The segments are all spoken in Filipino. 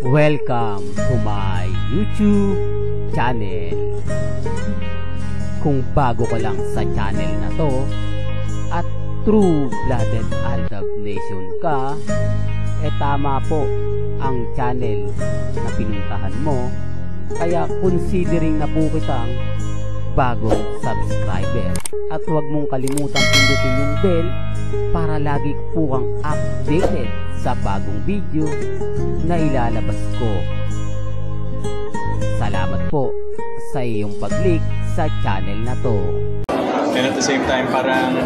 Welcome to my YouTube channel. Kung bago ka lang sa channel na to at true-blooded Aldab Nation ka, tama po ang channel na pinuntahan mo. Kaya considering na po kitang bagong subscriber. At huwag mong kalimutan pindutin yung bell para lagi po kang updated sa bagong video na ilalabas ko. Salamat po sa iyong pag-click sa channel na to. And at the same time, parang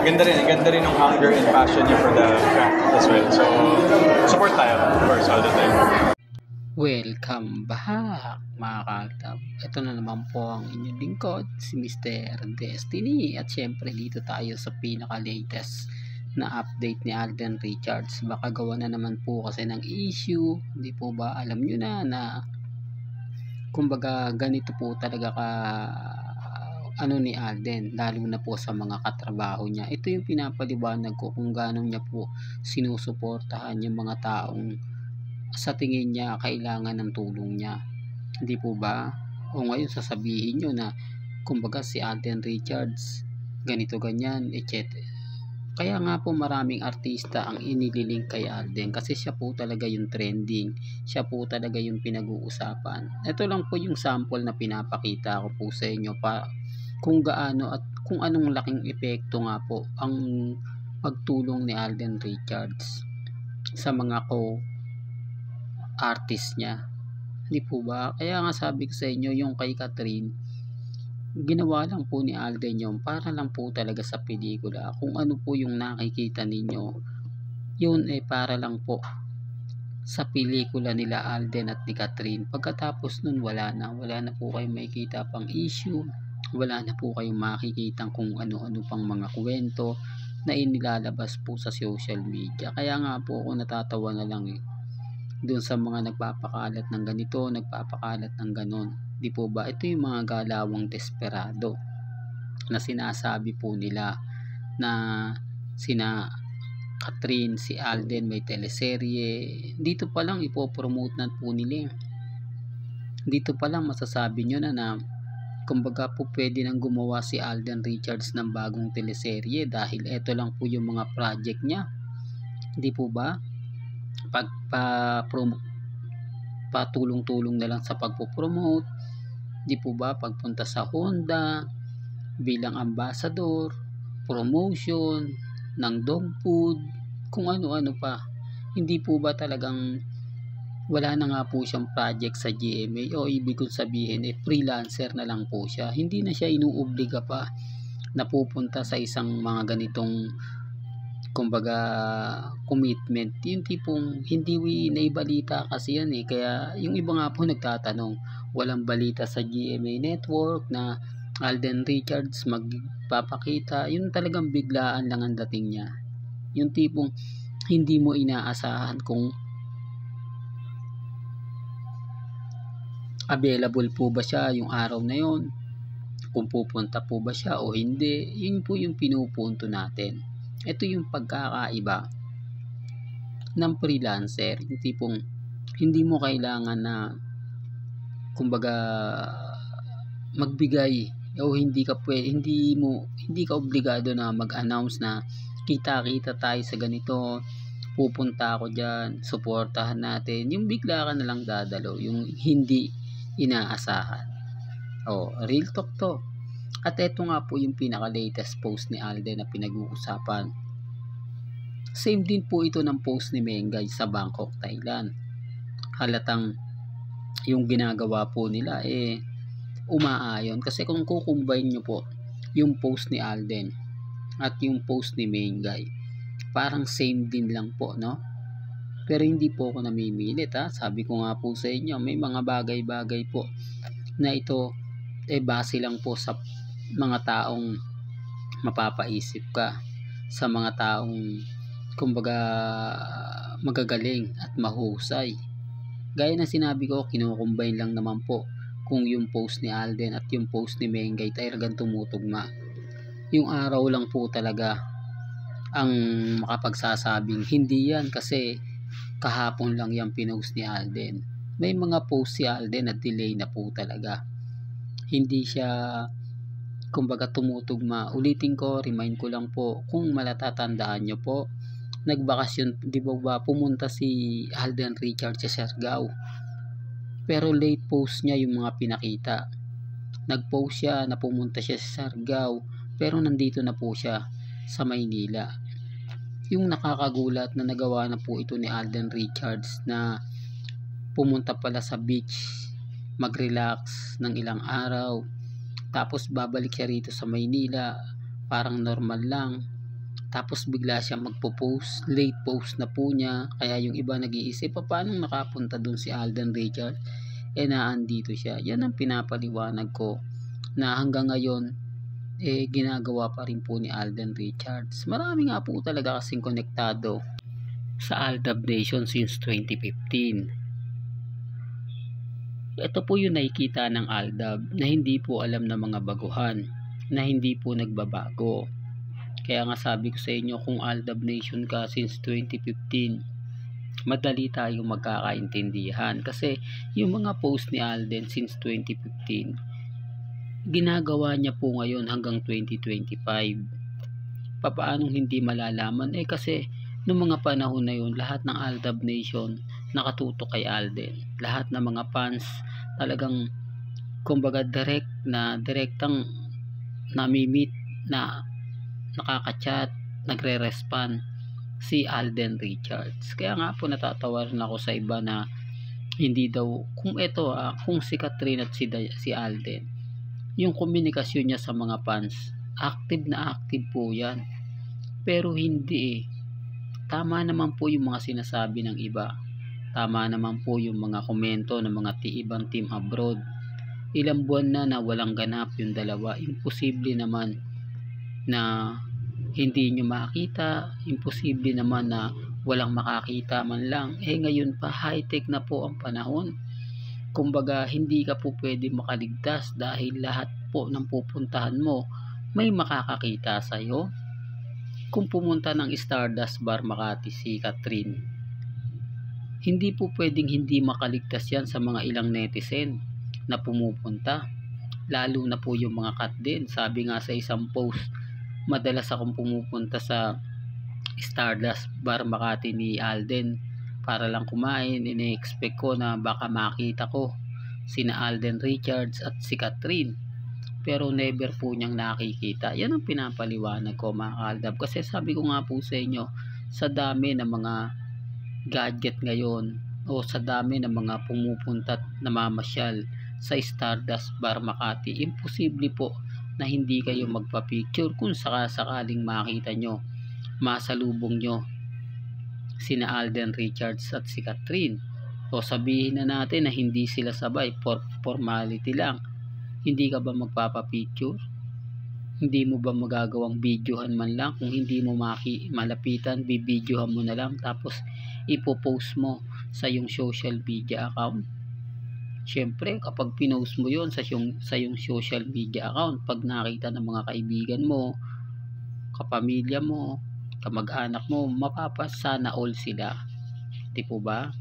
ganda rin yung hunger and passion niya for the craft as well. So, support tayo, of course, all the time. Welcome back mga kaaldab. Ito na naman po ang inyong lingkod, si Mr. Destiny. At syempre dito tayo sa pinaka-latest na update ni Alden Richards. Baka gawa na naman po kasi ng issue. Hindi po ba alam nyo na kumbaga ganito po talaga ka ni Alden, lalo na po sa mga katrabaho niya. Ito yung pinapaliwanag ko kung gaano niya po sinusuportahan yung mga taong sa tingin niya kailangan ng tulong niya. Hindi po ba? O ngayon sasabihin nyo na kumbaga si Alden Richards ganito ganyan etc. Kaya nga po maraming artista ang inililink kay Alden kasi siya po talaga yung trending, siya po talaga yung pinag-uusapan. Ito lang po yung sample na pinapakita ko po sa inyo pa kung gaano at kung anong laking epekto nga po ang pagtulong ni Alden Richards sa mga artist niya. Hindi po ba? Kaya nga sabi ko sa inyo yung kay Catherine, ginawa lang po ni Alden yung para lang po talaga sa pelikula. Kung ano po yung nakikita ninyo, yun para lang po sa pelikula nila Alden at ni Catherine. Pagkatapos nun wala na po kayong makikita pang issue, wala na po kayong makikita kung ano-ano pang mga kwento na inilalabas po sa social media. Kaya nga po ako natatawa na lang doon sa mga nagpapakalat ng ganito, nagpapakalat ng ganon. Di po ba? Ito yung mga galawang desperado na sinasabi po nila na sina Catherine, si Alden may teleserye. Dito pa lang ipopromote na po nila. Dito pa lang masasabi nyo na kumbaga po pwede nang gumawa si Alden Richards ng bagong teleserye dahil ito lang po yung mga project niya. Di po ba? Patulong-tulong na lang sa pagpo-promote, di po ba, pagpunta sa Honda bilang ambassador, promotion ng dog food, kung ano-ano pa. Hindi po ba talagang wala na nga po siyang project sa GMA, o ibig kong sabihin freelancer na lang po siya. Hindi na siya inuobliga pa na pupunta sa isang mga ganitong kumbaga commitment. Yung tipong hindi naibalita kasi yan kaya yung iba nga po nagtatanong, walang balita sa GMA Network na Alden Richards magpapakita. Yung talagang biglaan lang ang dating niya, yung tipong hindi mo inaasahan kung available po ba siya yung araw na yon, kung pupunta po ba siya o hindi. Yun po yung pinupunto natin. Ito yung pagkakaiba ng freelancer, yung tipong hindi mo kailangan na kumbaga magbigay o hindi ka obligado na mag-announce na kita tayo sa ganito, pupunta ako diyan, suportahan natin. Yung bigla ka na lang dadalo, yung hindi inaasahan. Real talk to. At ito nga po yung pinaka-latest post ni Alden na pinag-uusapan. Same din po ito ng post ni Mengay sa Bangkok, Thailand. Halatang yung ginagawa po nila umaayon. Kasi kung kukumbine nyo po yung post ni Alden at yung post ni Mengay, parang same din lang po, no? Pero hindi po ako namimilit, Sabi ko nga po sa inyo, may mga bagay-bagay po na ito base lang po sa mga taong mapapaisip ka, sa mga taong kumbaga magagaling at mahusay. Gaya na sinabi ko, kinukumbine lang naman po kung yung post ni Alden at yung post ni Mengay talagang tumutugma. Yung araw lang po talaga ang makapagsasabing hindi yan, kasi kahapon lang yung pinost ni Alden. May mga post si Alden na delay na po talaga. Hindi siya kumbaga tumutugma. Ulitin ko, remind ko lang po, kung malatatandaan nyo po, nagbakasyon, di ba pumunta si Alden Richards sa Siargao. Pero late post niya yung mga pinakita. Nag-post siya na pumunta siya sa Siargao, pero nandito na po siya sa Maynila. Yung nakakagulat na nagawa na po ito ni Alden Richards na pumunta pala sa beach, mag-relax ng ilang araw, tapos babalik siya rito sa Maynila, parang normal lang, tapos bigla siya magpo-post, late post na po niya, kaya yung iba nag-iisip, paano nakapunta dun si Alden Richards, naandito siya. Yan ang pinapaliwanag ko, na hanggang ngayon, ginagawa pa rin po ni Alden Richards. Marami nga po talaga kasing konektado sa Aldab Nation since 2015. Ito po yung nakikita ng Aldab na hindi po alam ng mga baguhan, na hindi po nagbabago. Kaya nga sabi ko sa inyo, kung Aldab Nation ka since 2015, madali tayong magkakaintindihan. Kasi yung mga post ni Alden since 2015, ginagawa niya po ngayon hanggang 2025. Papaanong hindi malalaman? Kasi noong mga panahon na yun, lahat ng Aldab Nation nakatutok kay Alden. Lahat ng mga fans talagang kumbaga direktang nami-meet, na nakaka-chat, nagre-respond si Alden Richards. Kaya nga po natatawa rin ako sa iba na hindi daw, kung si Catherine at si Alden, yung komunikasyon niya sa mga fans, active na active po yan. Pero hindi Tama naman po yung mga sinasabi ng iba. Tama naman po yung mga komento ng mga ibang team abroad. Ilang buwan na walang ganap yung dalawa. Imposible naman na hindi nyo makita. Imposible naman na walang makakita man lang. Ngayon pa, high-tech na po ang panahon. Kumbaga, hindi ka po pwede makaligtas dahil lahat po ng pupuntahan mo may makakakita sa'yo. Kung pumunta ng Stardust Bar Makati si Catherine, hindi po pwedeng hindi makaligtas yan sa mga ilang netizen na pumupunta. Lalo na po yung mga cat din. Sabi nga sa isang post, madalas akong pumupunta sa Stardust Bar Makati ni Alden para lang kumain. Ine-expect ko na baka makita ko sina Alden Richards at si Catherine, pero never po niyang nakikita. Yan ang pinapaliwanag ko, mga Aldab, kasi sabi ko nga po sa inyo, sa dami ng mga gadget ngayon o sa dami ng mga pumupunta at namamasyal sa Stardust Bar Makati, imposible po na hindi kayo magpa-picture kung sakaling makita nyo, masalubong nyo sina Alden Richards at si Catherine. O sabihin na natin na hindi sila sabay, formality lang, hindi ka ba magpapapicture? Hindi mo ba magagawang videohan man lang? Kung hindi mo malapitan, bibidyohan mo na lang, tapos ipopost mo sa yung social media account. Siyempre, kapag pinost mo yon sa yung social media account, pag nakita ng mga kaibigan mo, kapamilya mo, kamag-anak mo, mapapasana all sila. Di po ba?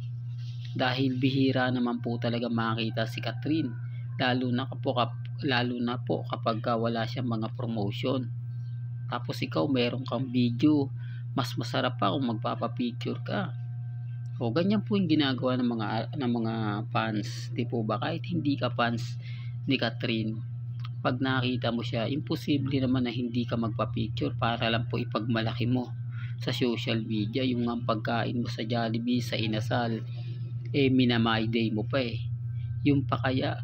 Dahil bihira naman po talaga makita si Catherine, lalo na po kapag wala siyang mga promotion. Tapos ikaw meron kang video, mas masarap pa kung magpapapicture ka. O ganyan po yung ginagawa ng mga fans, di po ba? Kahit hindi ka fans ni Catherine, pag nakita mo siya, imposible naman na hindi ka magpa-picture para lang po ipagmalaki mo sa social media. Yung ang pagkain mo sa Jollibee, sa Inasal, minamay day mo pa yung pakaya,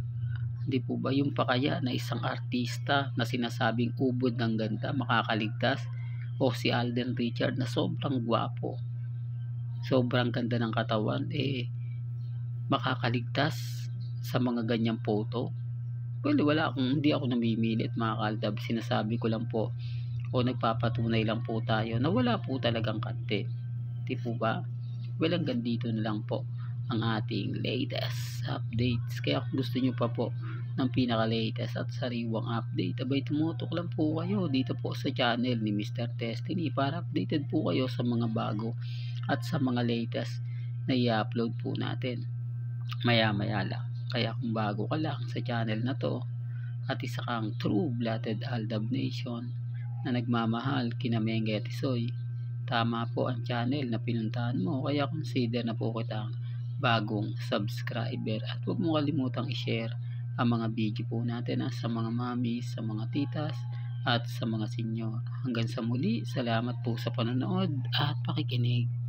di po ba? Yung pakaya na isang artista na sinasabing ubod ng ganda makakaligtas, o si Alden Richards na sobrang gwapo, sobrang ganda ng katawan, makakaligtas sa mga ganyang photo. Well, hindi ako namimilit, mga Kaldab. Sinasabi ko lang po, o nagpapatunay lang po tayo na wala po talagang content, di po ba? Well, hanggang dito na lang po ang ating latest updates. Kaya kung gusto nyo pa po ng pinaka-latest at sariwang update, abay tumutok lang po kayo dito po sa channel ni Mr. Destiny para updated po kayo sa mga bago at sa mga latest na i-upload po natin maya-maya lang. Kaya kung bago ka lang sa channel na to at isa kang true blooded Aldab Nation na nagmamahal kina Mengge at Isoy, tama po ang channel na pinuntahan mo, kaya consider na po kitang bagong subscriber at huwag mo kalimutang i-share ang mga video po natin sa mga mami, sa mga titas at sa mga senyor. Hanggang sa muli, salamat po sa panonood at pakikinig.